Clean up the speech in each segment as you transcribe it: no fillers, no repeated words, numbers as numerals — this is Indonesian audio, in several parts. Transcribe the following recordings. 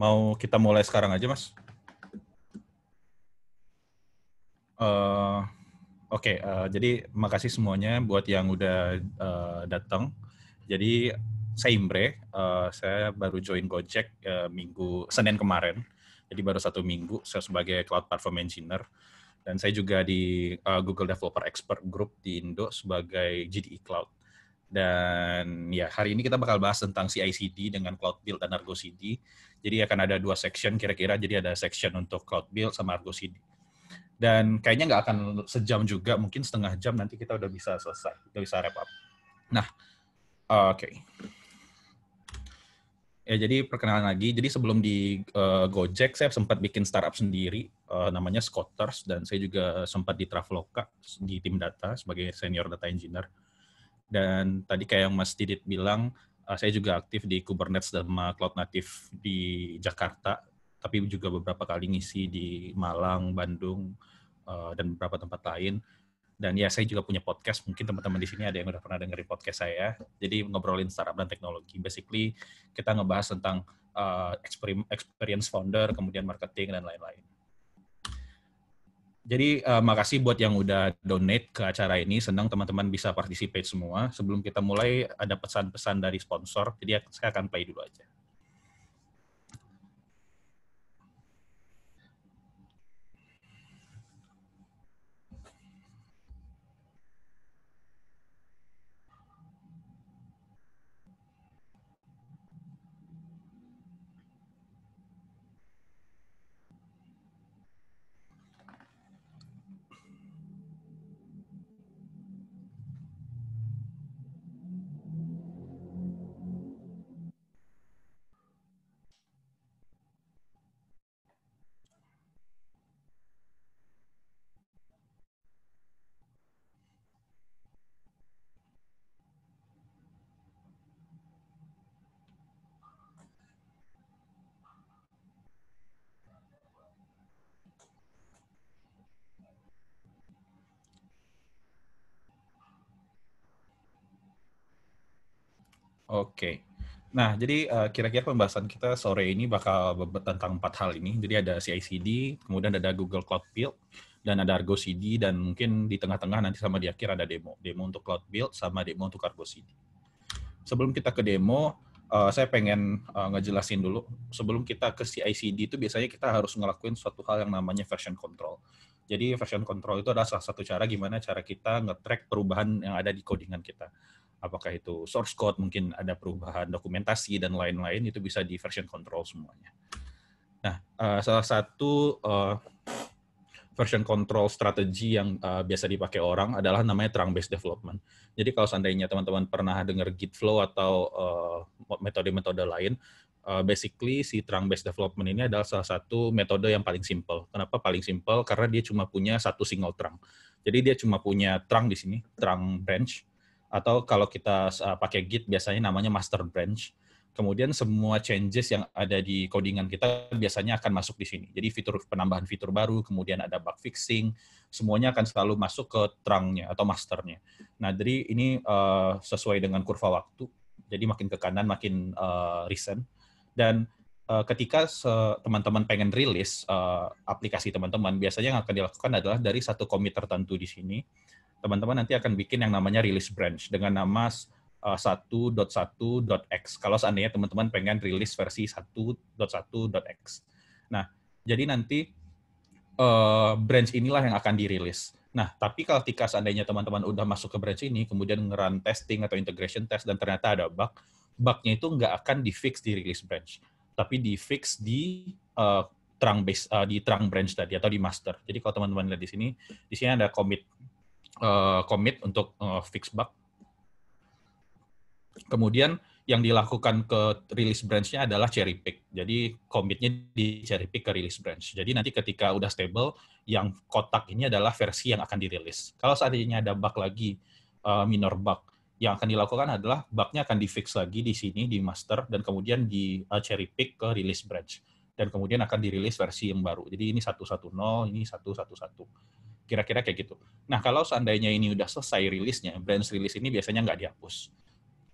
Mau kita mulai sekarang aja, Mas? Oke, jadi makasih semuanya buat yang udah datang. Jadi saya Imre, saya baru join Gojek Senin kemarin. Jadi baru 1 minggu saya sebagai Cloud Platform Engineer. Dan saya juga di Google Developer Expert Group di Indo sebagai GDE Cloud. Dan ya hari ini kita bakal bahas tentang CI/CD dengan Cloud Build dan Argo CD. Jadi akan ada 2 section kira-kira. Jadi ada section untuk Cloud Build sama Argo CD. Dan kayaknya nggak akan sejam juga, mungkin setengah jam nanti kita udah bisa selesai, udah bisa wrap up. Nah, oke. Ya, jadi perkenalan lagi. Jadi sebelum di Gojek, saya sempat bikin startup sendiri, namanya Scooters, dan saya juga sempat di Traveloka, di tim data, sebagai senior data engineer. Dan tadi kayak yang Mas Didit bilang, saya juga aktif di Kubernetes dan Cloud Native di Jakarta, tapi juga beberapa kali ngisi di Malang, Bandung, dan beberapa tempat lain. Dan ya, saya juga punya podcast. Mungkin teman-teman di sini ada yang udah pernah dengerin podcast saya. Jadi ngobrolin startup dan teknologi. Basically, kita ngebahas tentang experience founder, kemudian marketing, dan lain-lain. Jadi makasih buat yang udah donate ke acara ini. Senang teman-teman bisa participate semua. Sebelum kita mulai, ada pesan-pesan dari sponsor. Jadi saya akan play dulu aja. Oke. Nah, jadi kira-kira pembahasan kita sore ini bakal tentang 4 hal ini. Jadi ada CI/CD, kemudian ada Google Cloud Build, dan ada Argo CD, dan mungkin di tengah-tengah nanti sama di akhir ada demo. Demo untuk Cloud Build sama demo untuk Argo CD. Sebelum kita ke demo, saya pengen ngejelasin dulu. Sebelum kita ke CI/CD itu biasanya kita harus ngelakuin suatu hal yang namanya version control. Jadi version control itu adalah salah satu cara gimana cara kita nge-track perubahan yang ada di codingan kita. Apakah itu source code, mungkin ada perubahan dokumentasi, dan lain-lain, itu bisa di version control semuanya. Nah, salah satu version control strategi yang biasa dipakai orang adalah namanya trunk-based development. Jadi kalau seandainya teman-teman pernah dengar Git flow atau metode-metode lain, basically si trunk-based development ini adalah salah satu metode yang paling simple. Kenapa paling simple? Karena dia cuma punya satu single trunk. Jadi dia cuma punya trunk di sini, trunk branch, atau kalau kita pakai Git biasanya namanya master branch. Kemudian semua changes yang ada di codingan kita biasanya akan masuk di sini. Jadi penambahan fitur baru, kemudian ada bug fixing, semuanya akan selalu masuk ke trunk-nya atau master-nya. Nah, jadi ini sesuai dengan kurva waktu. Jadi makin ke kanan makin recent. Dan ketika teman-teman pengen rilis aplikasi teman-teman, biasanya yang akan dilakukan adalah dari satu commit tertentu di sini, teman-teman nanti akan bikin yang namanya release branch dengan nama 1.1.x. Kalau seandainya teman-teman pengen rilis versi 1.1.x. Nah, jadi nanti branch inilah yang akan dirilis. Nah, tapi kalau ketika seandainya teman-teman udah masuk ke branch ini, kemudian nge-run testing atau integration test, dan ternyata ada bug, bug-nya itu nggak akan di-fix di release branch, tapi di-fix di di trunk branch tadi, atau di master. Jadi kalau teman-teman lihat di sini ada commit untuk fix bug. Kemudian yang dilakukan ke release branch-nya adalah cherry pick. Jadi commit-nya di cherry pick ke release branch. Jadi nanti ketika udah stable, yang kotak ini adalah versi yang akan dirilis. Kalau seandainya ada bug lagi, minor bug, yang akan dilakukan adalah bug-nya akan di-fix lagi di sini, di master, dan kemudian di cherry pick ke release branch. Dan kemudian akan dirilis versi yang baru. Jadi ini 1.1.0, ini 1.1.1. Kira-kira kayak gitu. Nah, kalau seandainya ini udah selesai rilisnya, branch release ini biasanya nggak dihapus.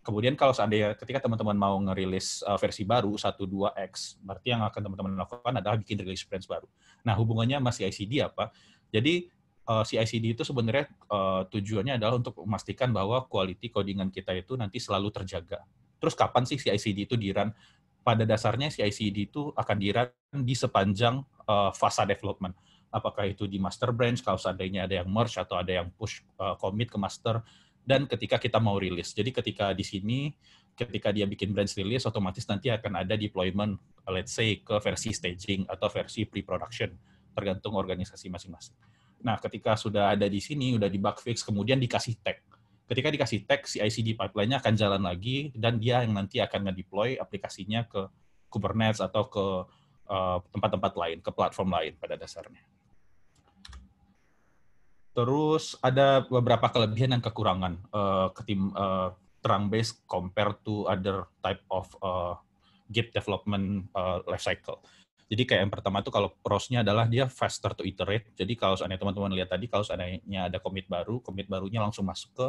Kemudian kalau seandainya ketika teman-teman mau ngerilis versi baru 1.2x, berarti yang akan teman-teman lakukan adalah bikin release branch baru. Nah, hubungannya sama CI/CD apa? Jadi CI/CD itu sebenarnya tujuannya adalah untuk memastikan bahwa quality codingan kita itu nanti selalu terjaga. Terus kapan sih CI/CD itu di-run? Pada dasarnya CI/CD itu akan di-run di sepanjang fase development. Apakah itu di master branch, kalau seandainya ada yang merge atau ada yang push commit ke master, dan ketika kita mau rilis. Jadi ketika di sini, ketika dia bikin branch release, otomatis nanti akan ada deployment, let's say, ke versi staging atau versi pre-production, tergantung organisasi masing-masing. Nah, ketika sudah ada di sini, udah di bug fix, kemudian dikasih tag. Ketika dikasih tag, CI/CD pipeline-nya akan jalan lagi, dan dia yang nanti akan nge-deploy aplikasinya ke Kubernetes atau ke tempat-tempat lain, ke platform lain pada dasarnya. Terus ada beberapa kelebihan dan kekurangan Terang-based compared to other type of Git development life cycle. Jadi kayak yang pertama tuh kalau pros-nya adalah dia faster to iterate. Jadi kalau seandainya teman-teman lihat tadi, kalau seandainya ada commit barunya langsung masuk ke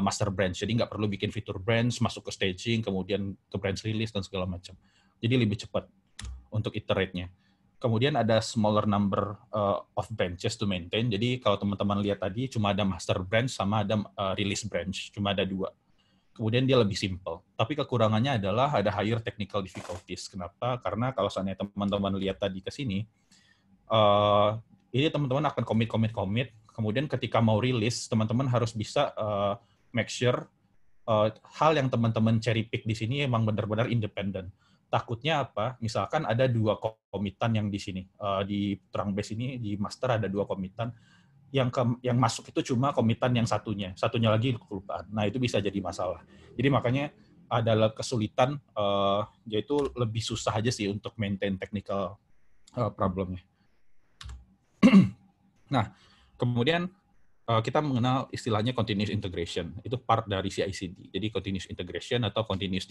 master branch. Jadi nggak perlu bikin fitur branch, masuk ke staging, kemudian ke branch release, dan segala macam. Jadi lebih cepat untuk iterate-nya. Kemudian ada smaller number of branches to maintain. Jadi kalau teman-teman lihat tadi, cuma ada master branch sama ada release branch. Cuma ada 2. Kemudian dia lebih simple. Tapi kekurangannya adalah ada higher technical difficulties. Kenapa? Karena kalau seandainya teman-teman lihat tadi ke sini, ini teman-teman akan commit. Kemudian ketika mau rilis, teman-teman harus bisa make sure hal yang teman-teman cherry pick di sini emang benar-benar independen. Takutnya apa? Misalkan ada 2 komitan yang di sini, di Terang-based ini, di master ada 2 komitan, yang masuk itu cuma komitan yang satunya lagi kelupaan. Nah, itu bisa jadi masalah. Jadi makanya adalah kesulitan, yaitu lebih susah aja sih untuk maintain technical problemnya. Nah, kemudian kita mengenal istilahnya continuous integration. Itu part dari CI/CD. Jadi continuous integration atau continuous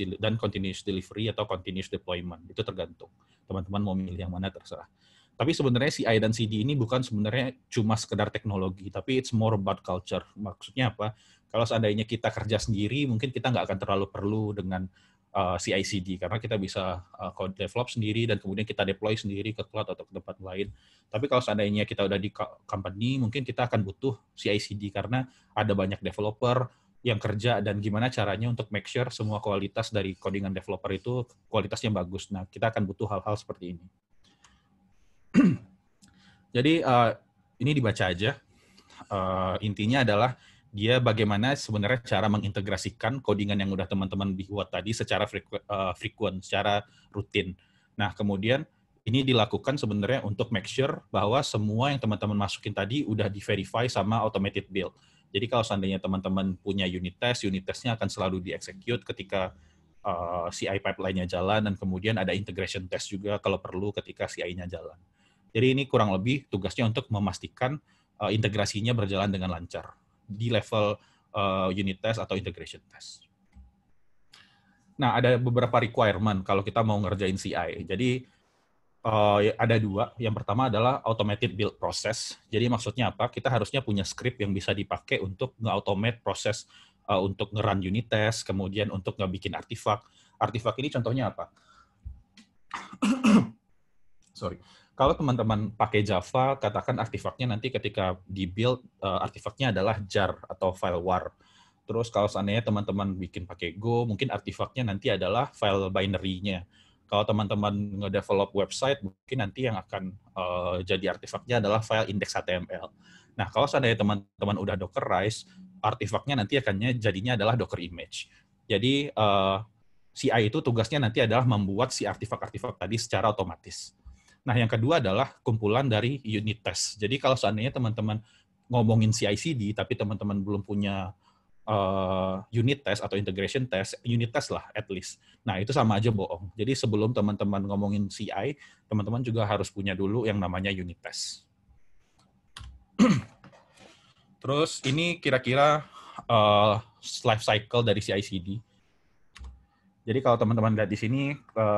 delivery atau continuous deployment. Itu tergantung. Teman-teman mau milih yang mana terserah. Tapi sebenarnya CI dan CD ini bukan sebenarnya cuma sekedar teknologi, tapi it's more about culture. Maksudnya apa? Kalau seandainya kita kerja sendiri, mungkin kita nggak akan terlalu perlu dengan CI/CD, karena kita bisa code develop sendiri dan kemudian kita deploy sendiri ke cloud atau ke tempat lain. Tapi kalau seandainya kita udah di company, mungkin kita akan butuh CI/CD karena ada banyak developer yang kerja dan gimana caranya untuk make sure semua kualitas dari codingan developer itu kualitasnya bagus. Nah, kita akan butuh hal-hal seperti ini. Jadi ini dibaca aja. Intinya adalah dia bagaimana sebenarnya cara mengintegrasikan codingan yang udah teman-teman buat tadi secara frequent, secara rutin. Nah, kemudian ini dilakukan sebenarnya untuk make sure bahwa semua yang teman-teman masukin tadi udah di-verify sama automated build. Jadi kalau seandainya teman-teman punya unit test-nya akan selalu di-execute ketika CI pipeline-nya jalan, dan kemudian ada integration test juga kalau perlu ketika CI-nya jalan. Jadi ini kurang lebih tugasnya untuk memastikan integrasinya berjalan dengan lancar di level unit test atau integration test. Nah, ada beberapa requirement kalau kita mau ngerjain CI. Jadi ada 2. Yang pertama adalah automated build process. Jadi maksudnya apa? Kita harusnya punya script yang bisa dipakai untuk nge-automate proses untuk nge-run unit test, kemudian untuk nge-bikin artifak. Artifak ini contohnya apa? Sorry. Kalau teman-teman pakai Java, katakan artifaknya nanti ketika di-build, artifaknya adalah jar atau file var. Terus kalau seandainya teman-teman bikin pakai Go, mungkin artifaknya nanti adalah file binary-nya. Kalau teman-teman nge-develop website, mungkin nanti yang akan jadi artifaknya adalah file index.html. Nah, kalau seandainya teman-teman udah Dockerize, artifaknya nanti akannya jadinya adalah Docker image. Jadi, CI itu tugasnya nanti adalah membuat si artifak-artifak tadi secara otomatis. Nah, yang kedua adalah kumpulan dari unit test. Jadi kalau seandainya teman-teman ngomongin CI/CD, tapi teman-teman belum punya unit test atau integration test, unit test lah at least. Nah, itu sama aja bohong. Jadi sebelum teman-teman ngomongin CI, teman-teman juga harus punya dulu yang namanya unit test. Terus ini kira-kira life cycle dari CI/CD. Jadi kalau teman-teman lihat di sini,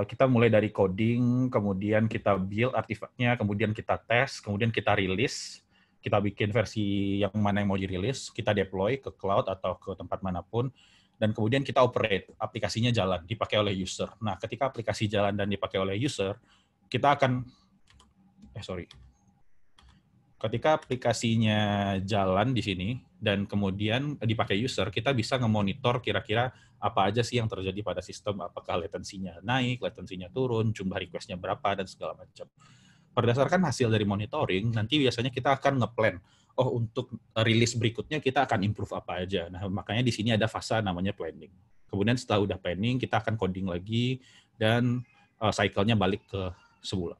kita mulai dari coding, kemudian kita build artifaknya, kemudian kita tes, kemudian kita rilis, kita bikin versi yang mana yang mau dirilis, kita deploy ke cloud atau ke tempat manapun, dan kemudian kita operate, aplikasinya jalan, dipakai oleh user. Nah, ketika aplikasi jalan dan dipakai oleh user, kita akan, ketika aplikasinya jalan di sini, dan kemudian dipakai user, kita bisa nge-monitor kira-kira apa aja sih yang terjadi pada sistem, apakah latensinya naik, latensinya turun, jumlah request-nya berapa, dan segala macam. Berdasarkan hasil dari monitoring, nanti biasanya kita akan nge-plan, oh untuk rilis berikutnya kita akan improve apa aja. Nah, makanya di sini ada fase namanya planning. Kemudian setelah udah planning, kita akan coding lagi, dan cycle-nya balik ke sebulan.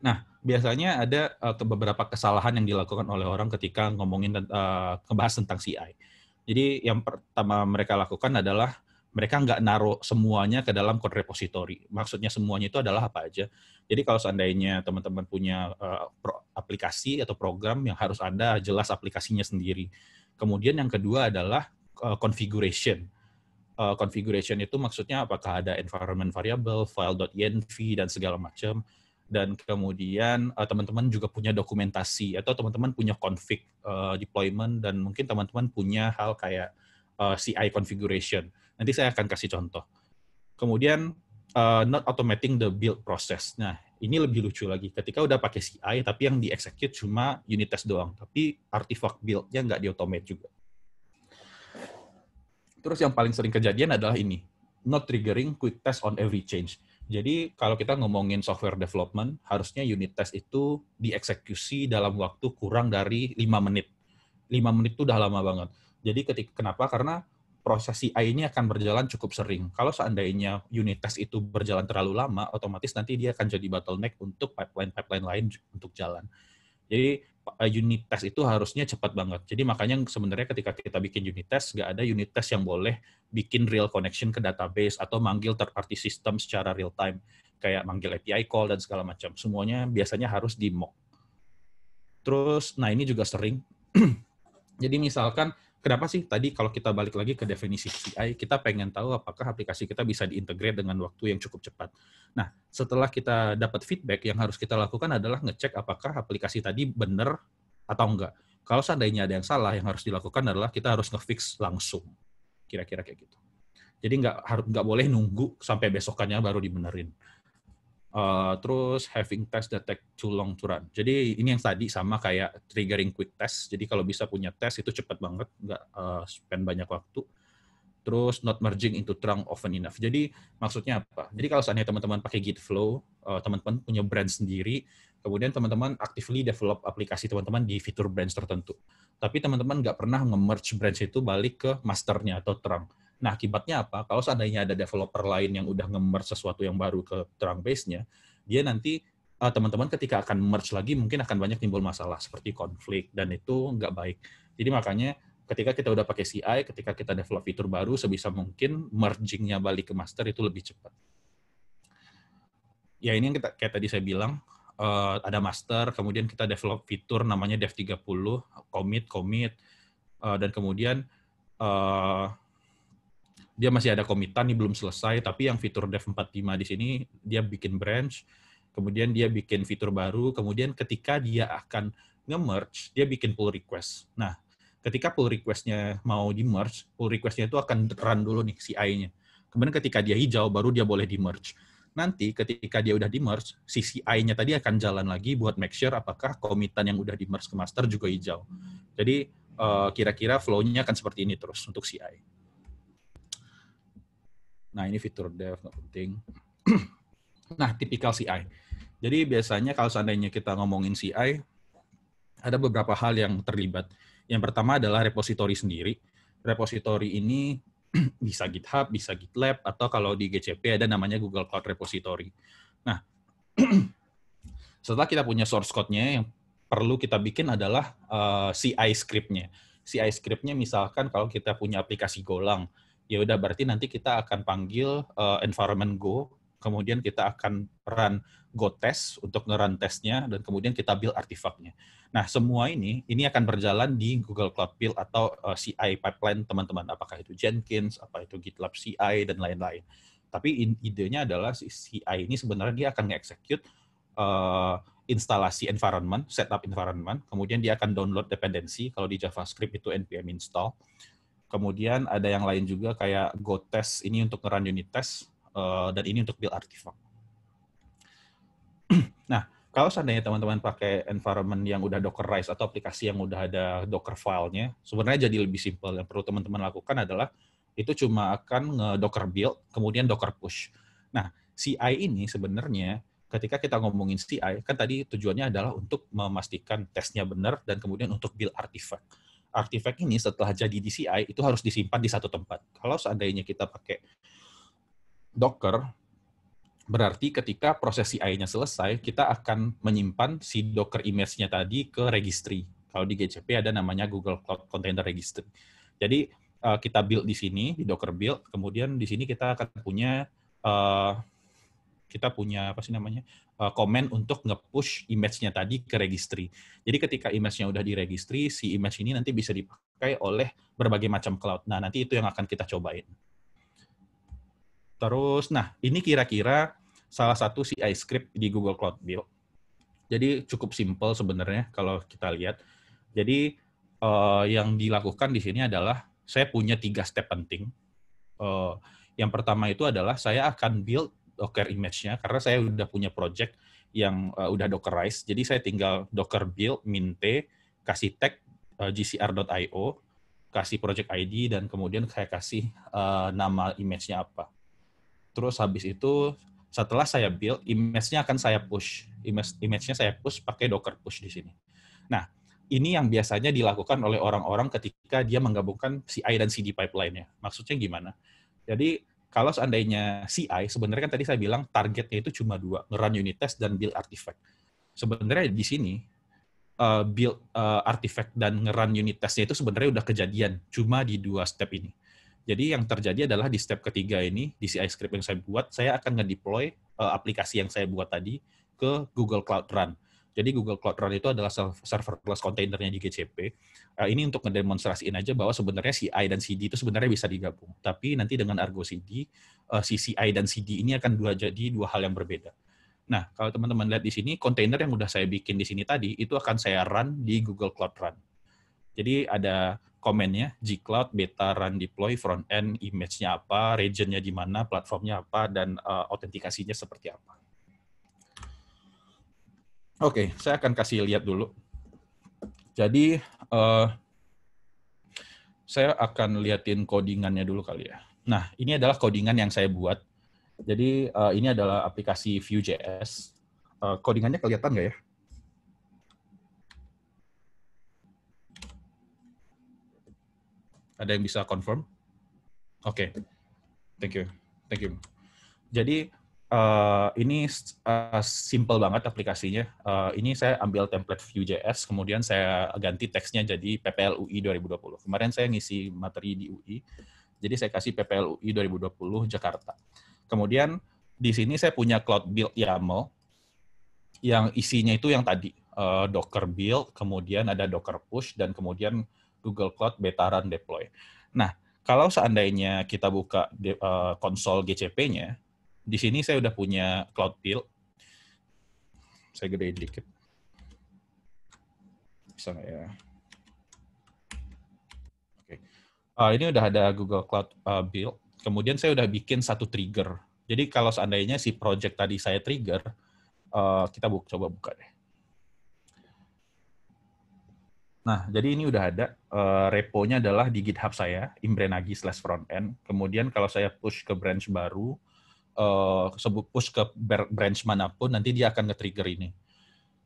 Nah, biasanya ada beberapa kesalahan yang dilakukan oleh orang ketika ngebahas tentang CI. Jadi yang pertama mereka lakukan adalah mereka nggak naruh semuanya ke dalam code repository. Maksudnya semuanya itu adalah apa aja. Jadi kalau seandainya teman-teman punya aplikasi atau program yang harus ada jelas aplikasinya sendiri. Kemudian yang kedua adalah configuration. Configuration itu maksudnya apakah ada environment variable, file.env, dan segala macam. Dan kemudian teman-teman juga punya dokumentasi, atau teman-teman punya config deployment, dan mungkin teman-teman punya hal kayak CI configuration. Nanti saya akan kasih contoh. Kemudian, not automating the build process. Nah, ini lebih lucu lagi. Ketika udah pakai CI, tapi yang di-execute cuma unit test doang. Tapi artifact build-nya nggak di-automate juga. Terus yang paling sering kejadian adalah ini. Not triggering quick test on every change. Jadi, kalau kita ngomongin software development, harusnya unit test itu dieksekusi dalam waktu kurang dari 5 menit. 5 menit itu udah lama banget. Jadi, kenapa? Karena proses CI ini akan berjalan cukup sering. Kalau seandainya unit test itu berjalan terlalu lama, otomatis nanti dia akan jadi bottleneck untuk pipeline-pipeline lain untuk jalan. Jadi, unit test itu harusnya cepat banget. Jadi, makanya sebenarnya ketika kita bikin unit test, nggak ada unit test yang boleh bikin real connection ke database atau manggil third-party system secara real time. Kayak manggil API call dan segala macam. Semuanya biasanya harus di mock. Terus, nah ini juga sering. Jadi misalkan, kenapa sih tadi kalau kita balik lagi ke definisi CI, kita pengen tahu apakah aplikasi kita bisa diintegrate dengan waktu yang cukup cepat. Nah, setelah kita dapat feedback, yang harus kita lakukan adalah ngecek apakah aplikasi tadi benar atau enggak. Kalau seandainya ada yang salah, yang harus dilakukan adalah kita harus nge-fix langsung. Kira-kira kayak gitu. Jadi nggak boleh nunggu sampai besokannya baru dibenerin. Terus having test that take too long to run. Jadi ini yang tadi sama kayak triggering quick test. Jadi kalau bisa punya test itu cepat banget, nggak spend banyak waktu. Terus not merging into trunk often enough. Jadi maksudnya apa? Jadi kalau seandainya teman-teman pakai Git Flow, teman-teman punya brand sendiri, kemudian teman-teman actively develop aplikasi teman-teman di fitur branch tertentu. Tapi teman-teman nggak pernah nge-merge branch itu balik ke masternya atau trunk. Nah, akibatnya apa? Kalau seandainya ada developer lain yang udah nge-merge sesuatu yang baru ke trunk base-nya, dia nanti teman-teman ketika akan merge lagi mungkin akan banyak timbul masalah seperti konflik, dan itu nggak baik. Jadi makanya ketika kita udah pakai CI, ketika kita develop fitur baru, sebisa mungkin merging-nya balik ke master itu lebih cepat. Ya ini yang kayak tadi saya bilang, ada master, kemudian kita develop fitur namanya dev30, commit, dan kemudian dia masih ada commitan nih belum selesai, tapi yang fitur dev45 di sini dia bikin branch, kemudian dia bikin fitur baru, kemudian ketika dia akan nge-merge, dia bikin pull request. Nah, ketika pull request-nya mau di-merge, pull request-nya itu akan run dulu nih CI-nya. Kemudian ketika dia hijau, baru dia boleh di-merge. Nanti ketika dia udah di-merge, si CI-nya tadi akan jalan lagi buat make sure apakah commitan yang udah di-merge ke master juga hijau. Jadi, kira-kira flow-nya akan seperti ini terus untuk CI. Nah, ini fitur dev, nggak penting. Nah, tipikal CI. Jadi biasanya kalau seandainya kita ngomongin CI, ada beberapa hal yang terlibat. Yang pertama adalah repository sendiri. Repository ini bisa GitHub, bisa GitLab, atau kalau di GCP ada namanya Google Cloud Repository. Nah, setelah kita punya source code-nya, yang perlu kita bikin adalah CI script-nya. CI script-nya misalkan kalau kita punya aplikasi Golang, ya udah berarti nanti kita akan panggil environment Go, kemudian kita akan run Go test untuk nge-run testnya, dan kemudian kita build artifaknya. Nah, semua ini akan berjalan di Google Cloud Build atau CI pipeline teman-teman. Apakah itu Jenkins, apa itu GitLab CI, dan lain-lain. Tapi idenya adalah si CI ini sebenarnya dia akan nge-execute instalasi environment, setup environment, kemudian dia akan download dependensi, kalau di JavaScript itu npm install. Kemudian ada yang lain juga kayak go test, ini untuk run unit test, dan ini untuk build artifact. Nah, kalau seandainya teman-teman pakai environment yang udah Dockerize atau aplikasi yang udah ada Docker file-nya, sebenarnya jadi lebih simpel. Yang perlu teman-teman lakukan adalah itu cuma akan nge-Docker build, kemudian Docker push. Nah, CI ini sebenarnya ketika kita ngomongin CI, kan tadi tujuannya adalah untuk memastikan tesnya benar dan kemudian untuk build artifact. Artifact ini setelah jadi di CI, itu harus disimpan di satu tempat. Kalau seandainya kita pakai Docker, berarti ketika proses CI-nya selesai, kita akan menyimpan si Docker image-nya tadi ke registry. Kalau di GCP ada namanya Google Cloud Container Registry. Jadi kita build di sini, di Docker build, kemudian di sini kita akan punya komen untuk nge-push image-nya tadi ke registry. Jadi ketika image-nya udah di registry, si image ini nanti bisa dipakai oleh berbagai macam cloud. Nah, nanti itu yang akan kita cobain. Terus, nah ini kira-kira salah satu CI script di Google Cloud Build. Jadi cukup simple sebenarnya kalau kita lihat. Jadi yang dilakukan di sini adalah saya punya 3 step penting. Yang pertama itu adalah saya akan build Docker image-nya karena saya udah punya project yang udah Dockerize. Jadi saya tinggal Docker build min t, kasih tag gcr.io, kasih project ID, dan kemudian saya kasih nama image-nya apa. Terus habis itu setelah saya build, image-nya akan saya push. Image-nya saya push pakai Docker push di sini. Nah, ini yang biasanya dilakukan oleh orang-orang ketika dia menggabungkan CI dan CD pipeline-nya. Maksudnya gimana? Jadi, kalau seandainya CI, sebenarnya kan tadi saya bilang targetnya itu cuma 2, nge-run unit test dan build artifact. Sebenarnya di sini, build artifact dan nge-run unit test-nya itu sebenarnya udah kejadian, cuma di 2 step ini. Jadi yang terjadi adalah di step ketiga ini, di CI script yang saya buat, saya akan nge-deploy aplikasi yang saya buat tadi ke Google Cloud Run. Jadi Google Cloud Run itu adalah serverless containernya di GCP. Ini untuk ngedemonstrasiin aja bahwa sebenarnya CI dan CD itu sebenarnya bisa digabung. Tapi nanti dengan Argo CD, si CI dan CD ini akan jadi 2 hal yang berbeda. Nah, kalau teman-teman lihat di sini, kontainer yang udah saya bikin di sini tadi, itu akan saya run di Google Cloud Run. Jadi ada komennya, gcloud, beta, run, deploy, front end, image-nya apa, region-nya di mana, platformnya apa, dan autentikasinya seperti apa. Oke, saya akan kasih lihat dulu. Jadi, saya akan liatin codingannya dulu kali ya. Nah, ini adalah codingan yang saya buat. Jadi, ini adalah aplikasi Vue.js. Codingannya kelihatan nggak ya? Ada yang bisa confirm? Oke, thank you. Jadi ini simple banget aplikasinya. Ini saya ambil template Vue.js, kemudian saya ganti teksnya jadi PPL UI 2020. Kemarin saya ngisi materi di UI, jadi saya kasih PPL UI 2020 Jakarta. Kemudian di sini saya punya Cloud Build YAML, yang isinya itu yang tadi, Docker build, kemudian ada Docker push, dan kemudian Google Cloud beta run deploy. Nah, kalau seandainya kita buka konsol GCP-nya, di sini saya udah punya Cloud build. Saya gedein dikit. Bisa nggak ya? Oke. Ini udah ada Google Cloud build. Kemudian saya udah bikin satu trigger. Jadi kalau seandainya si project tadi saya trigger, kita coba buka deh. Nah, jadi ini udah ada, repo-nya adalah di GitHub saya, imbrenagi/frontend. Kemudian kalau saya push ke branch baru, push ke branch manapun, nanti dia akan nge-trigger ini.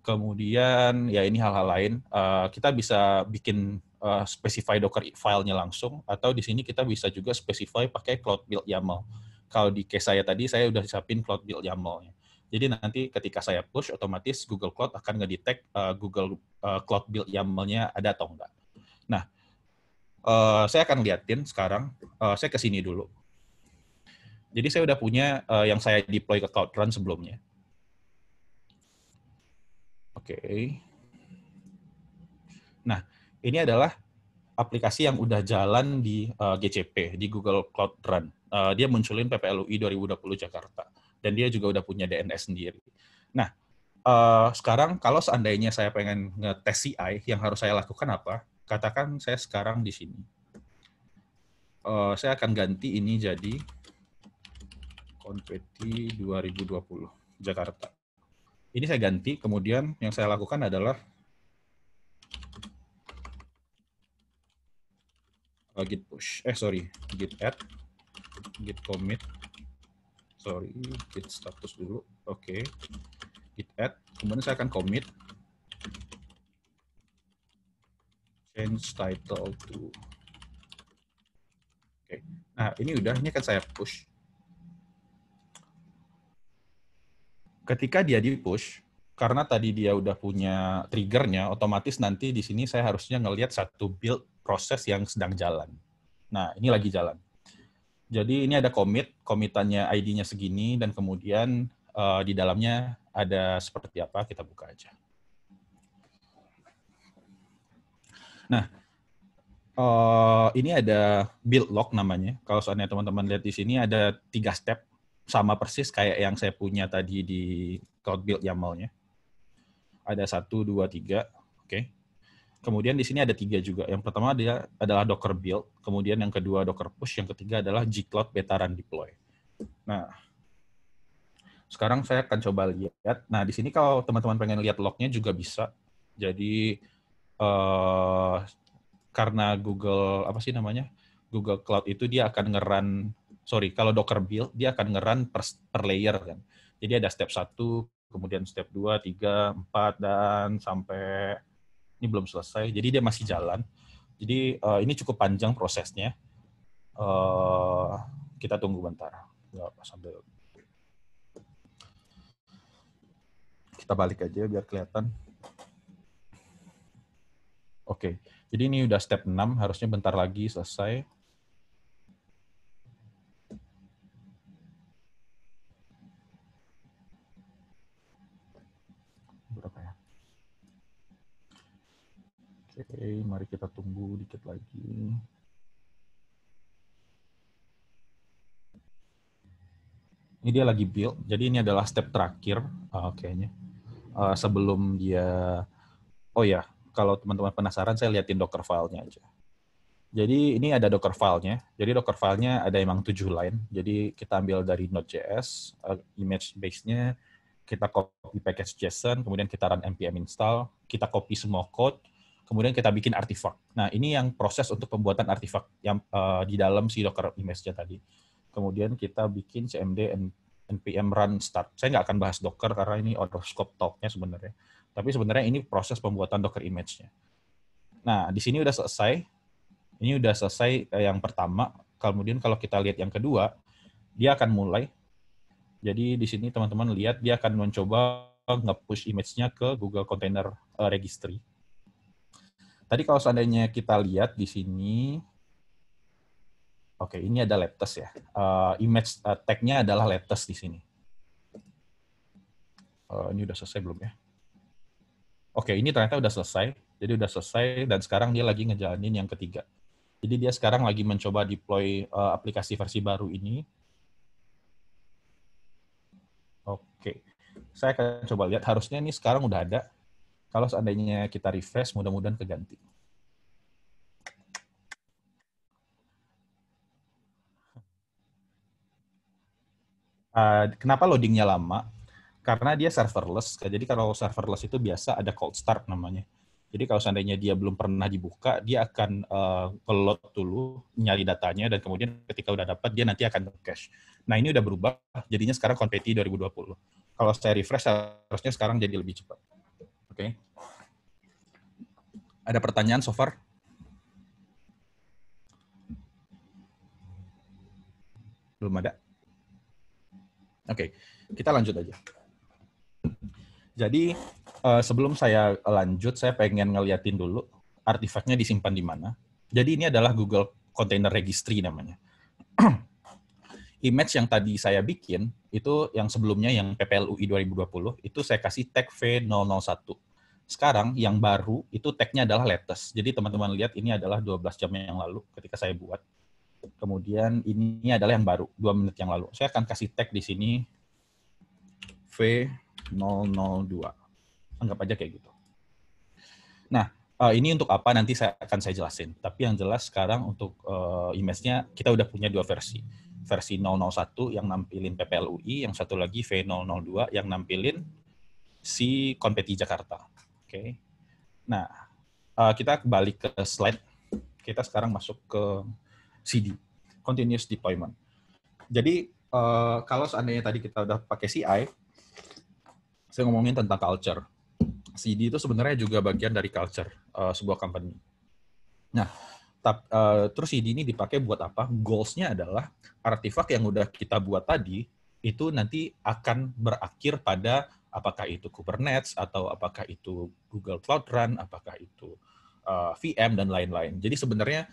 Kemudian, ya ini hal-hal lain, kita bisa bikin specify Docker file-nya langsung, atau di sini kita bisa juga specify pakai Cloud Build YAML. Kalau di case saya tadi, saya udah siapin Cloud Build YAML-nya. Jadi nanti ketika saya push, otomatis Google Cloud akan ngedetect Google Cloud Build YAML-nya ada atau enggak. Nah, saya akan liatin sekarang, saya ke sini dulu. Jadi saya udah punya yang saya deploy ke Cloud Run sebelumnya. Oke. Nah, ini adalah aplikasi yang udah jalan di GCP, di Google Cloud Run. Dia munculin PPLUI 2020 Jakarta. Dan dia juga udah punya DNS sendiri. Nah, sekarang kalau seandainya saya pengen ngetes CI, yang harus saya lakukan apa? Katakan saya sekarang di sini. Saya akan ganti ini jadi Konfeti 2020 Jakarta. Ini saya ganti, kemudian yang saya lakukan adalah git push, git add, git commit, git status dulu, oke, git add, kemudian saya akan commit, change title to, oke. Nah ini akan saya push. Ketika dia di push, karena tadi dia udah punya triggernya, otomatis nanti di sini saya harusnya ngelihat satu build proses yang sedang jalan. Nah ini lagi jalan. Jadi ini ada commitannya ID-nya segini, dan kemudian di dalamnya ada seperti apa, kita buka aja. Nah, ini ada build log namanya. Kalau soalnya teman-teman lihat di sini ada 3 step, sama persis kayak yang saya punya tadi di Cloud Build YAML-nya. Ada 1, 2, 3, oke. Kemudian di sini ada 3 juga. Yang pertama dia adalah Docker build, kemudian yang kedua Docker push, yang ketiga adalah gcloud beta run deploy. Nah, sekarang saya akan coba lihat. Nah, di sini kalau teman-teman pengen lihat lognya juga bisa. Jadi karena Google Google Cloud itu dia akan kalau Docker build dia akan nge-run per layer kan. Jadi ada step 1, kemudian step 2, 3, 4 dan sampai ini belum selesai. Jadi dia masih jalan. Jadi ini cukup panjang prosesnya. Kita tunggu bentar. Sambil kita balik aja biar kelihatan. Oke, jadi ini udah step 6, harusnya bentar lagi selesai. Berapa ya? Oke, mari kita tunggu dikit lagi. Ini dia lagi build, jadi ini adalah step terakhir kayaknya. Sebelum dia, kalau teman-teman penasaran, saya liatin Docker file-nya aja. Jadi ini ada Docker file-nya. Jadi Docker file-nya ada emang 7 line. Jadi kita ambil dari Node.js, image base-nya, kita copy package JSON, kemudian kita run npm install, kita copy semua code, kemudian kita bikin artifak. Nah, ini yang proses untuk pembuatan artifak yang di dalam si Docker image-nya tadi. Kemudian kita bikin cmd npm run start. Saya nggak akan bahas Docker karena ini out of scope talk-nya sebenarnya. Tapi sebenarnya ini proses pembuatan Docker image-nya. Nah, di sini udah selesai. Ini udah selesai yang pertama. Kemudian kalau kita lihat yang kedua, dia akan mulai. Jadi di sini teman-teman lihat dia akan mencoba nge-push image-nya ke Google Container Registry. Tadi kalau seandainya kita lihat di sini, oke, ini ada latest ya. Image tag-nya adalah latest di sini. Ini udah selesai belum ya? Oke, ini ternyata udah selesai. Jadi udah selesai dan sekarang dia lagi ngejalanin yang ketiga. Jadi dia sekarang lagi mencoba deploy aplikasi versi baru ini. Oke, saya akan coba lihat. Harusnya ini sekarang udah ada. Kalau seandainya kita refresh, mudah-mudahan keganti. Kenapa loadingnya lama? Karena dia serverless. Jadi kalau serverless itu biasa ada cold start namanya. Jadi kalau seandainya dia belum pernah dibuka, dia akan nge-load dulu, nyari datanya, dan kemudian ketika udah dapat, dia nanti akan cache. Nah, ini udah berubah, jadinya sekarang Konfeti 2020. Kalau saya refresh, harusnya sekarang jadi lebih cepat. Oke. Ada pertanyaan so far? Belum ada? Oke, kita lanjut aja. Jadi, sebelum saya lanjut, saya pengen ngeliatin dulu artifaknya disimpan di mana. Jadi ini adalah Google Container Registry namanya. Image yang tadi saya bikin, itu yang sebelumnya, yang PPLUI 2020, itu saya kasih tag V001. Sekarang yang baru, itu tag-nya adalah latest. Jadi teman-teman lihat, ini adalah 12 jam yang lalu ketika saya buat. Kemudian ini adalah yang baru, 2 menit yang lalu. Saya akan kasih tag di sini, V 002. Anggap aja kayak gitu. Nah, ini untuk apa nanti akan saya jelasin. Tapi yang jelas sekarang untuk image-nya kita udah punya dua versi. Versi 001 yang nampilin PPLUI, yang satu lagi V002 yang nampilin si Konpeti Jakarta. Oke. Nah, kita kembali ke slide. Kita sekarang masuk ke CD, Continuous Deployment. Jadi, kalau seandainya tadi kita udah pakai CI, saya ngomongin tentang culture. CD itu sebenarnya juga bagian dari culture sebuah company. Nah, terus CD ini dipakai buat apa? Goals-nya adalah artefak yang udah kita buat tadi, itu nanti akan berakhir pada apakah itu Kubernetes, atau apakah itu Google Cloud Run, apakah itu VM, dan lain-lain. Jadi sebenarnya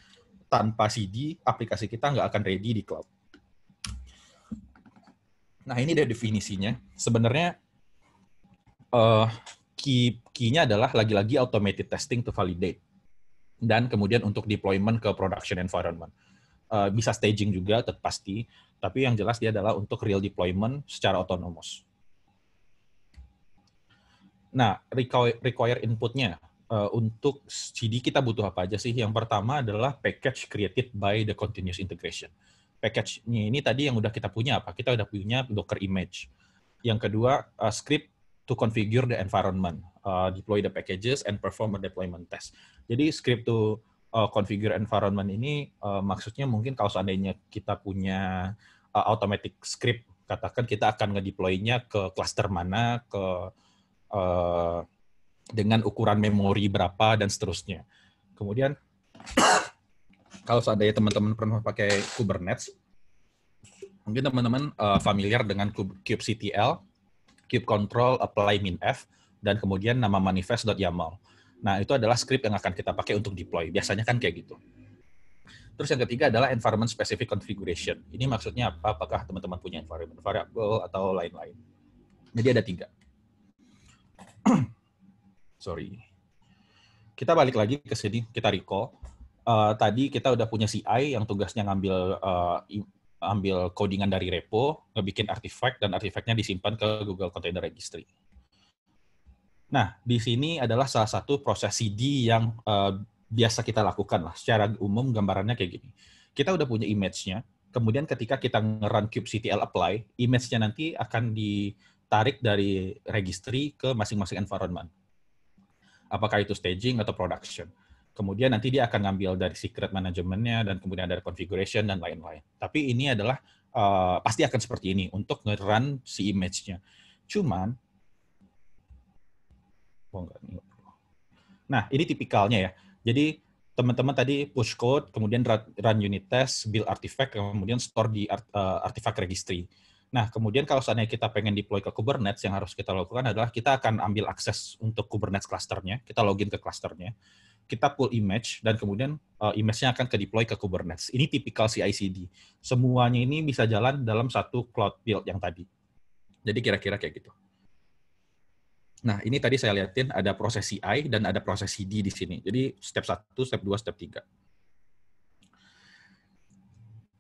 tanpa CD, aplikasi kita nggak akan ready di cloud. Nah, ini dia definisinya. Sebenarnya key-nya adalah lagi-lagi automated testing to validate. Dan kemudian untuk deployment ke production environment. Bisa staging juga, pasti. Tapi yang jelas dia adalah untuk real deployment secara autonomous. Nah, require inputnya. Untuk CD kita butuh apa aja sih? Yang pertama adalah package created by the continuous integration. Package-nya ini tadi yang udah kita punya apa? Kita udah punya Docker image. Yang kedua, script to configure the environment, deploy the packages, and perform a deployment test. Jadi script to configure environment ini maksudnya mungkin kalau seandainya kita punya automatic script, katakan kita akan ngedeploy-nya ke cluster mana, ke dengan ukuran memori berapa, dan seterusnya. Kemudian, kalau seandainya teman-teman pernah pakai Kubernetes, mungkin teman-teman familiar dengan kubectl, kubectl apply minf, dan kemudian nama manifest.yaml. Nah, itu adalah script yang akan kita pakai untuk deploy. Biasanya kan kayak gitu. Terus yang ketiga adalah environment specific configuration. Ini maksudnya apa? Apakah teman-teman punya environment variable atau lain-lain. Jadi ada 3. Sorry. Kita balik lagi ke sini, kita recall. Tadi kita udah punya CI yang tugasnya ambil codingan dari repo, ngebikin artifact, dan artifactnya disimpan ke Google Container Registry. Nah, di sini adalah salah satu proses CD yang biasa kita lakukan lah. Secara umum gambarannya kayak gini. Kita udah punya image-nya, kemudian ketika kita nge-run kubectl apply, image-nya nanti akan ditarik dari registry ke masing-masing environment. Apakah itu staging atau production. Kemudian nanti dia akan ngambil dari secret management-nya, dan kemudian dari configuration, dan lain-lain. Tapi ini adalah pasti akan seperti ini untuk nge-run si image-nya. Cuman, nah ini tipikalnya ya. Jadi teman-teman tadi push code, kemudian run unit test, build artifact, kemudian store di artifact registry. Nah, kemudian kalau seandainya kita pengen deploy ke Kubernetes, yang harus kita lakukan adalah kita akan ambil akses untuk Kubernetes cluster-nya, kita login ke cluster-nya, kita pull image, dan kemudian image-nya akan ke-deploy ke Kubernetes. Ini tipikal CI/CD. Semuanya ini bisa jalan dalam satu cloud build yang tadi. Jadi kira-kira kayak gitu. Nah, ini tadi saya lihatin ada proses CI dan ada proses CD di sini. Jadi step 1, step 2, step 3.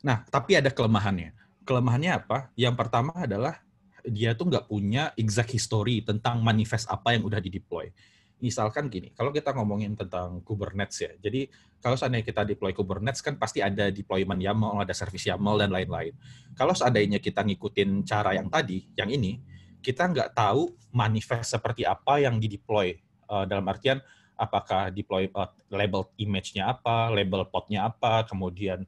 Nah, tapi ada kelemahannya. Kelemahannya apa? Yang pertama adalah dia tuh nggak punya exact history tentang manifest apa yang udah di-deploy. Misalkan gini, kalau kita ngomongin tentang Kubernetes ya, jadi kalau seandainya kita deploy Kubernetes kan pasti ada deployment YAML, ada service YAML, dan lain-lain. Kalau seandainya kita ngikutin cara yang tadi, yang ini, kita nggak tahu manifest seperti apa yang di-deploy. Dalam artian, apakah deploy label image-nya apa, label pod-nya apa, kemudian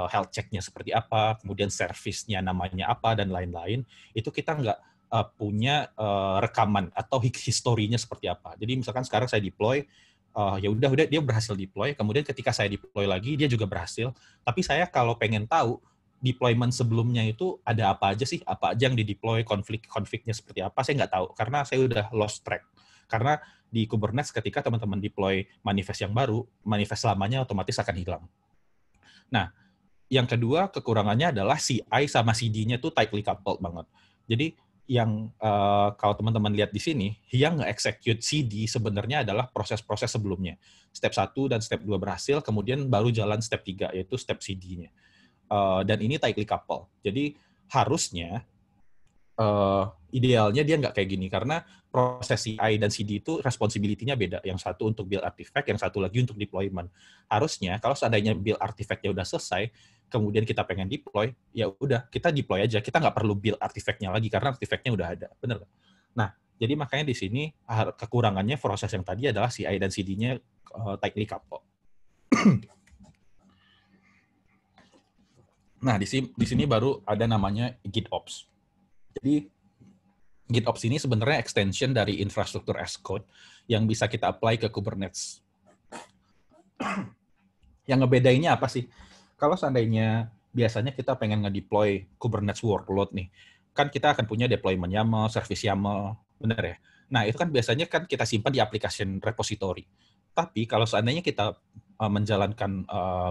health check-nya seperti apa, kemudian service-nya namanya apa, dan lain-lain, itu kita nggak punya rekaman atau historinya seperti apa. Jadi misalkan sekarang saya deploy, ya udah dia berhasil deploy, kemudian ketika saya deploy lagi, dia juga berhasil, tapi saya kalau pengen tahu deployment sebelumnya itu ada apa aja sih, apa aja yang di-deploy, konflik-konfliknya seperti apa, saya nggak tahu, karena saya udah lost track. Karena di Kubernetes ketika teman-teman deploy manifest yang baru, manifest lamanya otomatis akan hilang. Nah, yang kedua, kekurangannya adalah CI sama CD-nya tuh tightly coupled banget. Jadi, yang kalau teman-teman lihat di sini, yang nge-execute CD sebenarnya adalah proses-proses sebelumnya. Step 1 dan step 2 berhasil, kemudian baru jalan step 3, yaitu step CD-nya. Dan ini tightly coupled. Jadi, harusnya idealnya dia nggak kayak gini, karena proses CI dan CD itu responsibility-nya beda. Yang satu untuk build artifact, yang satu lagi untuk deployment. Harusnya kalau seandainya build artifact-nya udah selesai, kemudian kita pengen deploy, ya udah kita deploy aja. Kita nggak perlu build artifact-nya lagi karena artifact-nya udah ada, bener nggak? Nah, jadi makanya di sini kekurangannya proses yang tadi adalah CI dan CD-nya tightly coupled. Nah, di sini baru ada namanya GitOps. Jadi GitOps ini sebenarnya extension dari infrastruktur as code yang bisa kita apply ke Kubernetes. Yang ngebedainnya apa sih? Kalau seandainya biasanya kita pengen nge-deploy Kubernetes workload nih, kan kita akan punya deployment YAML, service YAML, benar ya? Nah, itu kan biasanya kan kita simpan di application repository. Tapi kalau seandainya kita menjalankan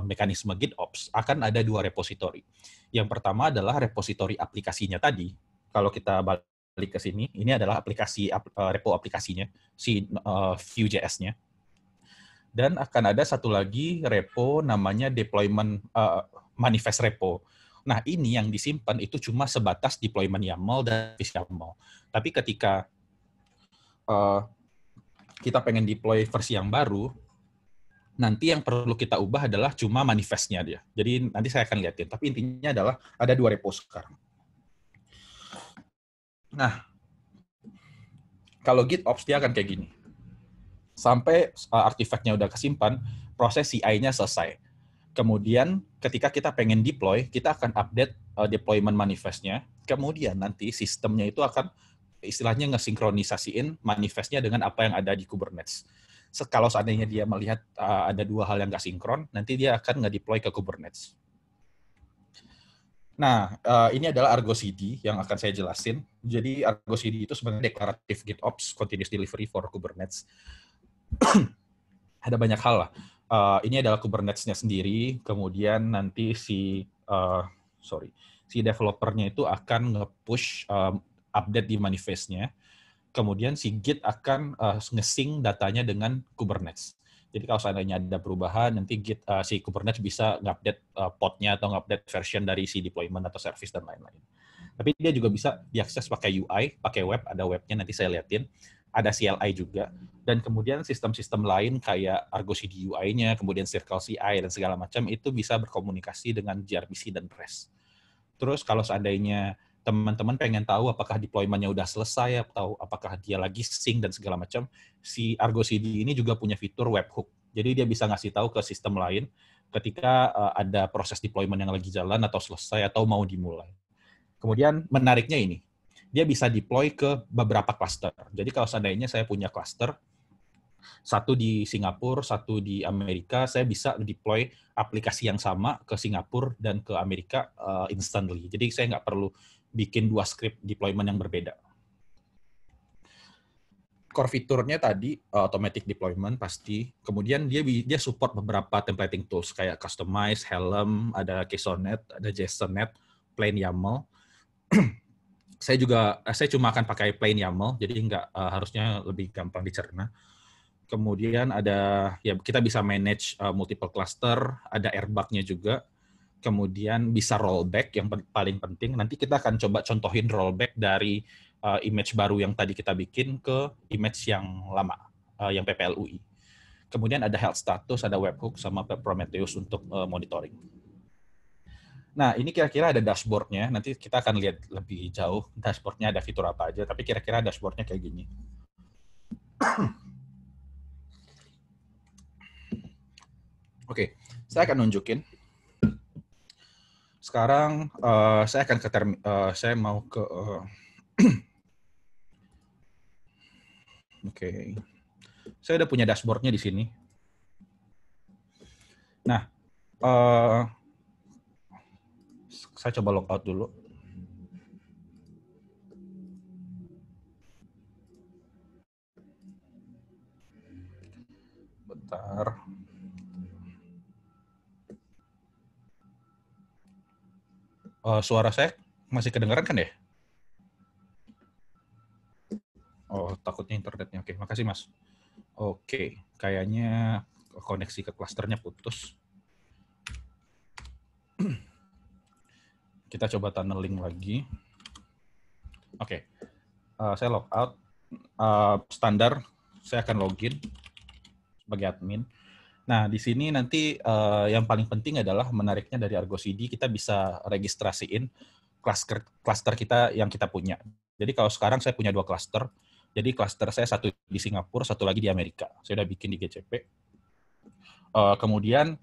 mekanisme GitOps, akan ada dua repository. Yang pertama adalah repository aplikasinya tadi. Kalau kita balik ke sini, ini adalah aplikasi repo aplikasinya, si Vue.js-nya. Dan akan ada satu lagi repo namanya deployment manifest repo. Nah, ini yang disimpan itu cuma sebatas deployment YAML dan service YAML. Tapi ketika kita pengen deploy versi yang baru, nanti yang perlu kita ubah adalah cuma manifestnya dia. Jadi nanti saya akan lihatin. Tapi intinya adalah ada dua repo sekarang. Nah, kalau GitOps dia akan kayak gini. Sampai artifaknya udah kesimpan, proses CI-nya selesai. Kemudian ketika kita pengen deploy, kita akan update deployment manifestnya. Kemudian nanti sistemnya itu akan istilahnya ngesinkronisasiin manifestnya dengan apa yang ada di Kubernetes. Kalau seandainya dia melihat ada dua hal yang nggak sinkron, nanti dia akan nge-deploy ke Kubernetes. Nah, ini adalah Argo CD yang akan saya jelasin. Jadi Argo CD itu sebenarnya deklaratif GitOps, Continuous Delivery for Kubernetes. Ada banyak hal lah. Ini adalah Kubernetes-nya sendiri, kemudian nanti si developer-nya itu akan nge-push update di manifest-nya, kemudian si Git akan nge-sync datanya dengan Kubernetes. Jadi kalau seandainya ada perubahan, nanti Git, si Kubernetes bisa nge-update pod-nya atau nge-update version dari si deployment atau service dan lain-lain. Tapi dia juga bisa diakses pakai UI, pakai web, ada webnya nanti saya liatin. Ada CLI juga, dan kemudian sistem-sistem lain kayak Argo CD UI-nya, kemudian Circle CI, dan segala macam itu bisa berkomunikasi dengan gRPC dan REST. Terus kalau seandainya teman-teman pengen tahu apakah deployment-nya udah selesai, atau apakah dia lagi sync dan segala macam, si Argo CD ini juga punya fitur webhook. Jadi dia bisa ngasih tahu ke sistem lain ketika ada proses deployment yang lagi jalan, atau selesai, atau mau dimulai. Kemudian menariknya ini, dia bisa deploy ke beberapa cluster. Jadi kalau seandainya saya punya cluster, satu di Singapura, satu di Amerika, saya bisa deploy aplikasi yang sama ke Singapura dan ke Amerika instantly. Jadi saya nggak perlu bikin dua script deployment yang berbeda. Core fiturnya tadi automatic deployment pasti. Kemudian dia support beberapa templating tools kayak Kustomize, Helm, ada Kesonet, ada JSONnet, Plain YAML. Saya cuma akan pakai plain YAML, jadi nggak harusnya lebih gampang dicerna. Kemudian ada ya kita bisa manage multiple cluster, ada airbag-nya juga. Kemudian bisa rollback yang paling penting. Nanti kita akan coba contohin rollback dari image baru yang tadi kita bikin ke image yang lama, yang PPLUI. Kemudian ada health status, ada webhook, sama Prometheus untuk monitoring. Nah, ini kira-kira ada dashboard-nya. Nanti kita akan lihat lebih jauh dashboard-nya ada fitur apa aja. Tapi kira-kira dashboard-nya kayak gini. Oke, saya akan nunjukin. Sekarang saya akan ke saya mau ke Oke. Saya udah punya dashboard-nya di sini. Nah, saya coba logout dulu. Bentar. Suara saya masih kedengaran kan ya? Oh, takutnya internetnya. Oke, makasih Mas. Oke, kayaknya koneksi ke klasternya putus. Kita coba tunneling lagi. Oke, saya logout. Standar, saya akan login sebagai admin. Nah, di sini nanti yang paling penting adalah menariknya dari Argo CD, kita bisa registrasiin cluster kita yang kita punya. Jadi kalau sekarang saya punya 2 cluster, jadi cluster saya satu di Singapura, satu lagi di Amerika. Saya udah bikin di GCP. Kemudian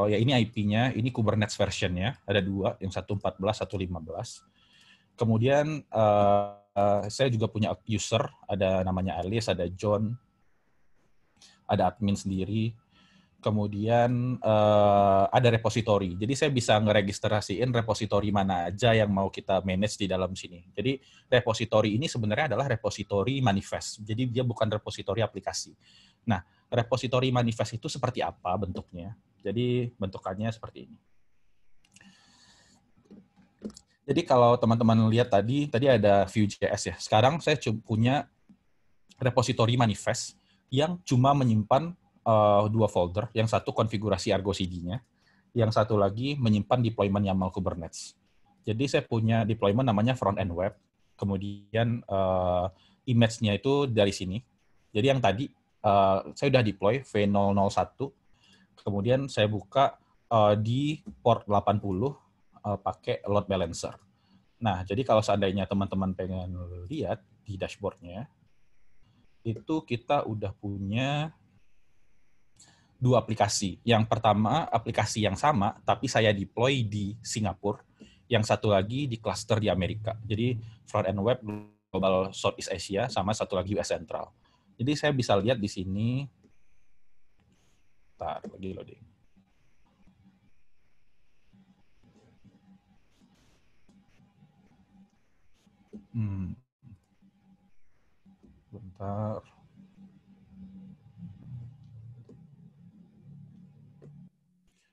ya ini IP-nya, ini Kubernetes version-nya, ada 2, yang satu 14, satu 15. Kemudian saya juga punya user, ada namanya Alice, ada John, ada admin sendiri. Kemudian ada repository. Jadi saya bisa ngeregistrasiin repository mana aja yang mau kita manage di dalam sini. Jadi repository ini sebenarnya adalah repository manifest. Jadi dia bukan repository aplikasi. Nah, repository manifest itu seperti apa bentuknya? Jadi bentukannya seperti ini. Jadi kalau teman-teman lihat tadi ada Vue.js ya. Sekarang saya punya repository manifest yang cuma menyimpan 2 folder. Yang satu konfigurasi Argo CD-nya, yang satu lagi menyimpan deployment YAML Kubernetes. Jadi saya punya deployment namanya front end web, kemudian image-nya itu dari sini. Jadi yang tadi saya udah deploy V001, kemudian saya buka di port 80 pakai load balancer. Nah, jadi kalau seandainya teman-teman pengen lihat di dashboard-nya, itu kita udah punya 2 aplikasi. Yang pertama, aplikasi yang sama, tapi saya deploy di Singapura. Yang satu lagi di cluster di Amerika. Jadi front end web global Southeast Asia, sama satu lagi US Central. Jadi saya bisa lihat di sini, bentar, lagi loading. Bentar.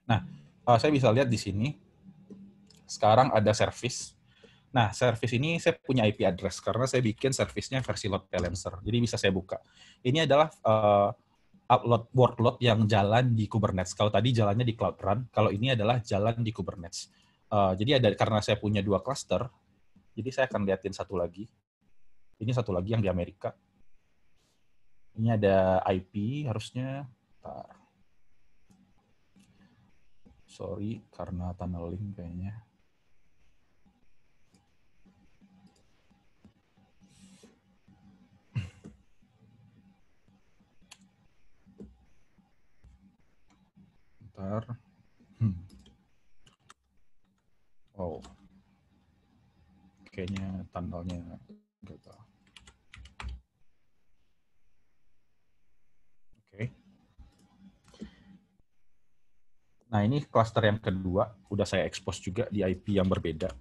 Nah, saya bisa lihat di sini, sekarang ada service. Nah, service ini saya punya IP address, karena saya bikin service-nya versi load balancer. Jadi bisa saya buka. Ini adalah upload workload yang jalan di Kubernetes. Kalau tadi jalannya di Cloud Run, kalau ini adalah jalan di Kubernetes. Jadi ada, karena saya punya 2 cluster, jadi saya akan liatin satu lagi. Ini satu lagi yang di Amerika. Ini ada IP harusnya. Bentar. Sorry, karena tunneling kayaknya. Bentar. Oh, kayaknya tunnelnya gagal. Oke. Nah, ini cluster yang kedua, udah saya expose juga di IP yang berbeda.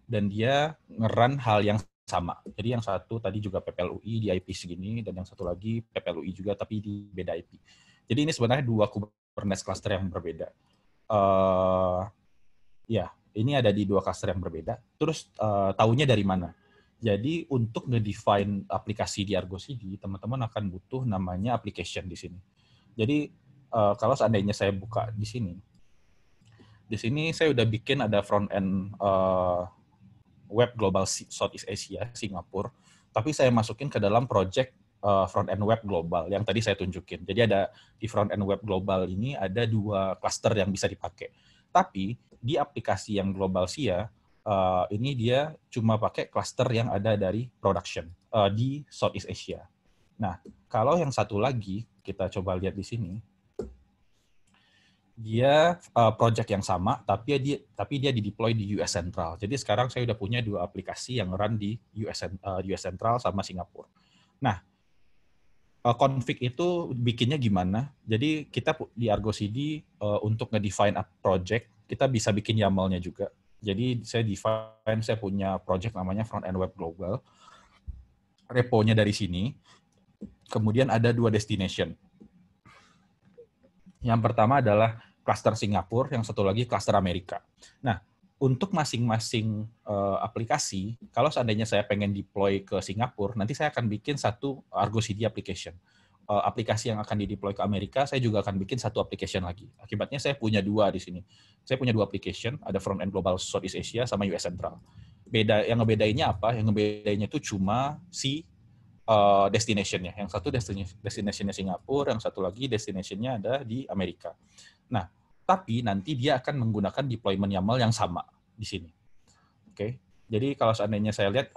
Dan dia nge-run hal yang sama. Jadi yang satu tadi juga PPLUI di IP segini, dan yang satu lagi PPLUI juga tapi di beda IP. Jadi ini sebenarnya 2 Kubernetes cluster yang berbeda. Ya, ini ada di 2 cluster yang berbeda. Terus tahunya dari mana? Jadi untuk nge-define aplikasi di Argo CD, teman-teman akan butuh namanya application di sini. Jadi kalau seandainya saya buka di sini saya udah bikin ada front end web global Southeast Asia, Singapura, tapi saya masukin ke dalam project front end web global yang tadi saya tunjukin. Jadi ada di front end web global ini ada 2 cluster yang bisa dipakai. Tapi di aplikasi yang global SIA ini dia cuma pakai cluster yang ada dari production di Southeast Asia. Nah, kalau yang satu lagi kita coba lihat di sini, dia project yang sama, tapi dia di-deploy di US Central. Jadi sekarang saya udah punya 2 aplikasi yang run di US Central sama Singapura. Nah, config itu bikinnya gimana? Jadi kita di Argo CD untuk nge-define project, kita bisa bikin YAML-nya juga. Jadi saya punya project namanya Front End Web Global. Repo-nya dari sini. Kemudian ada 2 destination. Yang pertama adalah cluster Singapura, yang satu lagi cluster Amerika. Nah, untuk masing-masing aplikasi, kalau seandainya saya pengen deploy ke Singapura, nanti saya akan bikin satu Argo CD application. aplikasi yang akan dideploy ke Amerika, saya juga akan bikin satu application lagi. Akibatnya saya punya dua di sini. Saya punya dua application, ada front end global Southeast Asia sama US Central. Yang ngebedainnya apa? Yang ngebedainnya itu cuma si destination-nya. Yang satu destination-nya Singapura, yang satu lagi destination-nya ada di Amerika. Nah, tapi nanti dia akan menggunakan deployment YAML yang sama di sini. Oke. Jadi kalau seandainya saya lihat,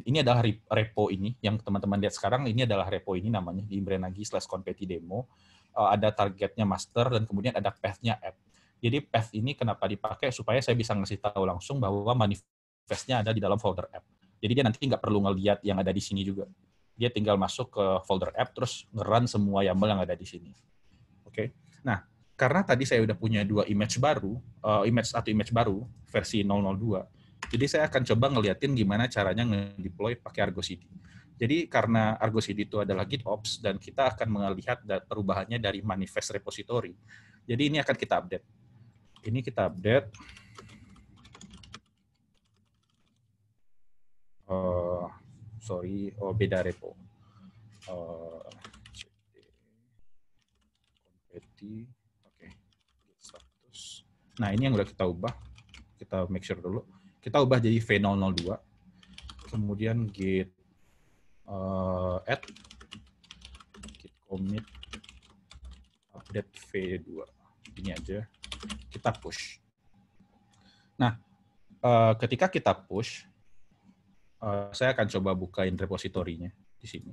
ini adalah repo ini, yang teman-teman lihat sekarang, ini adalah repo ini namanya, di imbrenagi/competi demo. Ada targetnya master, dan kemudian ada path-nya app. Jadi path ini kenapa dipakai, supaya saya bisa ngasih tahu langsung bahwa manifest-nya ada di dalam folder app. Jadi dia nanti nggak perlu ngelihat yang ada di sini juga. Dia tinggal masuk ke folder app, terus nge-run semua YAML yang ada di sini. Oke. Nah, karena tadi saya udah punya dua image baru, image baru, versi 002, jadi saya akan coba ngeliatin gimana caranya nge-deploy pakai Argo CD. Jadi karena Argo CD itu adalah GitOps, dan kita akan melihat perubahannya dari manifest repository. Jadi ini akan kita update. Ini kita update. Beda repo. Oke. Status. Nah, ini yang udah kita ubah. Kita make sure dulu. Kita ubah jadi V002. Kemudian git add git commit update V2. Ini aja. Kita push. Nah, ketika kita push, saya akan coba bukain repositorinya di sini.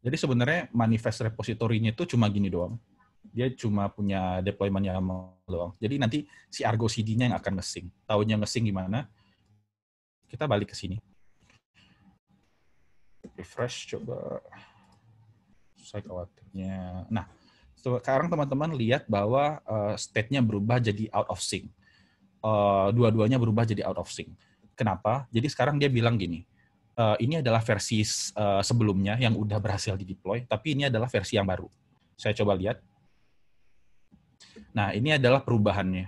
Jadi sebenarnya manifest repositorinya itu cuma gini doang. Dia cuma punya deployment YAML doang. Jadi nanti si Argo CD-nya yang akan nge-sync. Taunya nge-sync gimana? Kita balik ke sini. Refresh, coba. Saya khawatirnya. Nah, sekarang teman-teman lihat bahwa state-nya berubah jadi out of sync. Dua-duanya berubah jadi out of sync. Kenapa? Jadi sekarang dia bilang gini, ini adalah versi sebelumnya yang udah berhasil di-deploy, tapi ini adalah versi yang baru. Saya coba lihat. Nah, ini adalah perubahannya.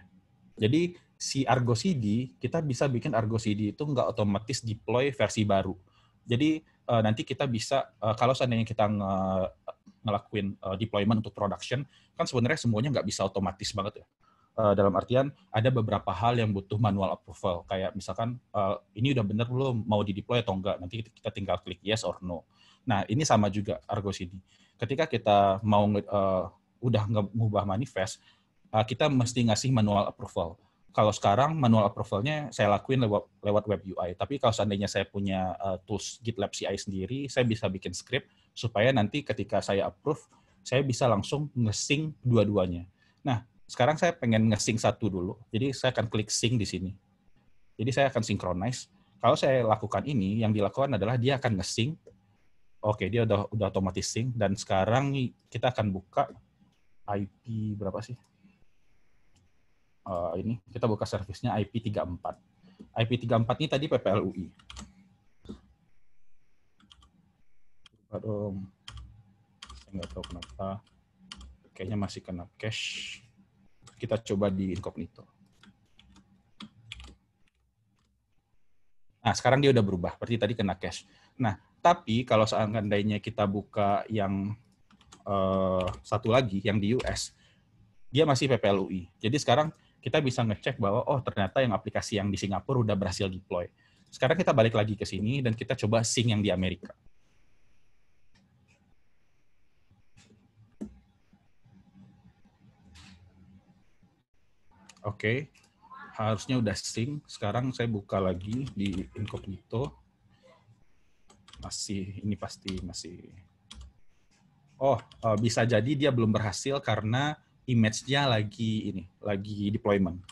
Jadi, si Argo CD, kita bisa bikin Argo CD itu nggak otomatis deploy versi baru. Jadi, nanti kita bisa, kalau seandainya kita ngelakuin deployment untuk production, kan sebenarnya semuanya nggak bisa otomatis banget ya. Dalam artian ada beberapa hal yang butuh manual approval, kayak misalkan ini udah bener belum mau di-deploy atau enggak, nanti kita tinggal klik yes or no. Nah, ini sama juga Argo CD. Ketika kita mau udah ngubah manifest, kita mesti ngasih manual approval. Kalau sekarang manual approval-nya saya lakuin lewat web UI, tapi kalau seandainya saya punya tools GitLab CI sendiri, saya bisa bikin script supaya nanti ketika saya approve, saya bisa langsung nge-sync dua-duanya. Nah, sekarang saya pengen nge-sync satu dulu. Jadi saya akan klik sync di sini. Jadi saya akan synchronize. Kalau saya lakukan ini, yang dilakukan adalah dia akan nge-sync. Oke, dia udah otomatis sync. Dan sekarang kita akan buka IP berapa sih? Ini kita buka servisnya IP34. IP34 ini tadi PPLUI. Buka dong. Saya nggak tahu kenapa. Kayaknya masih kena cache. Kita coba di incognito. Nah, sekarang dia udah berubah. Berarti tadi kena cache. Nah, tapi kalau seandainya kita buka yang satu lagi, yang di US, dia masih PPLUI. Jadi sekarang kita bisa ngecek bahwa, oh ternyata yang aplikasi yang di Singapura udah berhasil deploy. Sekarang kita balik lagi ke sini, dan kita coba sync yang di Amerika. Oke, harusnya udah sync. Sekarang saya buka lagi di incognito. Ini pasti masih. Oh, bisa jadi dia belum berhasil karena image-nya lagi deployment.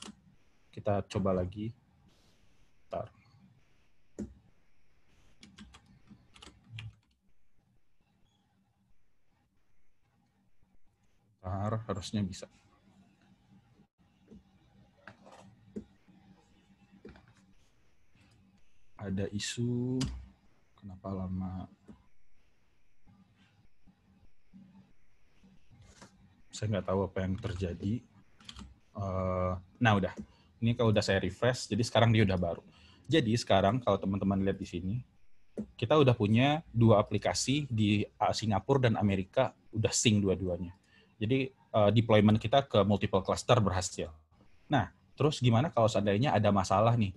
Kita coba lagi. Bentar. Harusnya bisa. Ada isu, kenapa lama? Saya nggak tahu apa yang terjadi. Nah, udah. Ini kalau udah saya refresh, jadi sekarang dia udah baru. Jadi sekarang kalau teman-teman lihat di sini, kita udah punya 2 aplikasi di Singapura dan Amerika, udah sync dua-duanya. Jadi deployment kita ke multiple cluster berhasil. Nah, terus gimana kalau seandainya ada masalah nih?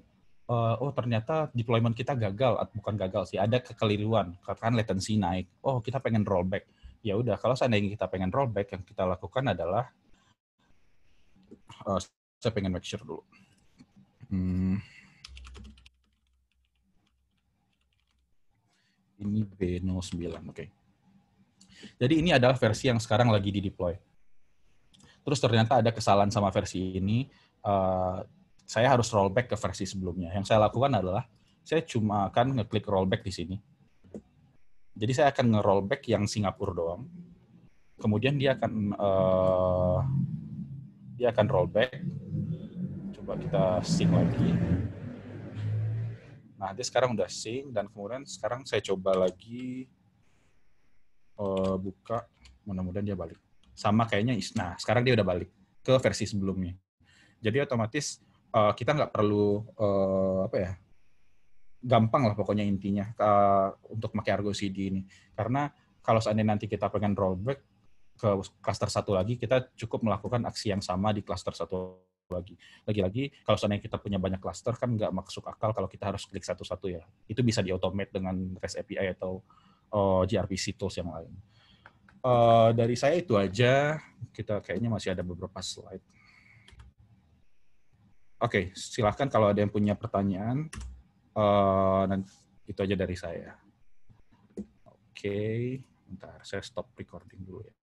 Oh ternyata deployment kita gagal, bukan gagal sih, ada kekeliruan, kan latency naik. Oh kita pengen rollback. Ya udah, kalau seandainya kita pengen rollback, yang kita lakukan adalah saya pengen make sure dulu. Ini B09, oke. Jadi ini adalah versi yang sekarang lagi di-deploy. Terus ternyata ada kesalahan sama versi ini, saya harus rollback ke versi sebelumnya. Yang saya lakukan adalah, saya cuma akan ngeklik rollback di sini. Jadi saya akan nge-rollback yang Singapura doang. Kemudian dia akan rollback. Coba kita sync lagi. Nah, dia sekarang udah sync, dan kemudian sekarang saya coba lagi buka, mudah-mudahan dia balik. Sama kayaknya, nah sekarang dia udah balik ke versi sebelumnya. Jadi otomatis kita nggak perlu gampang lah pokoknya intinya untuk pakai Argo CD ini. Karena kalau seandainya nanti kita pengen rollback ke cluster satu lagi, kita cukup melakukan aksi yang sama di cluster satu lagi. Lagi-lagi, kalau seandainya kita punya banyak cluster, kan nggak masuk akal kalau kita harus klik satu-satu ya. Itu bisa di-automate dengan REST API atau gRPC tools yang lain. Dari saya itu aja, kita kayaknya masih ada beberapa slide. Oke, silahkan kalau ada yang punya pertanyaan. Itu aja dari saya. Oke, bentar, saya stop recording dulu ya.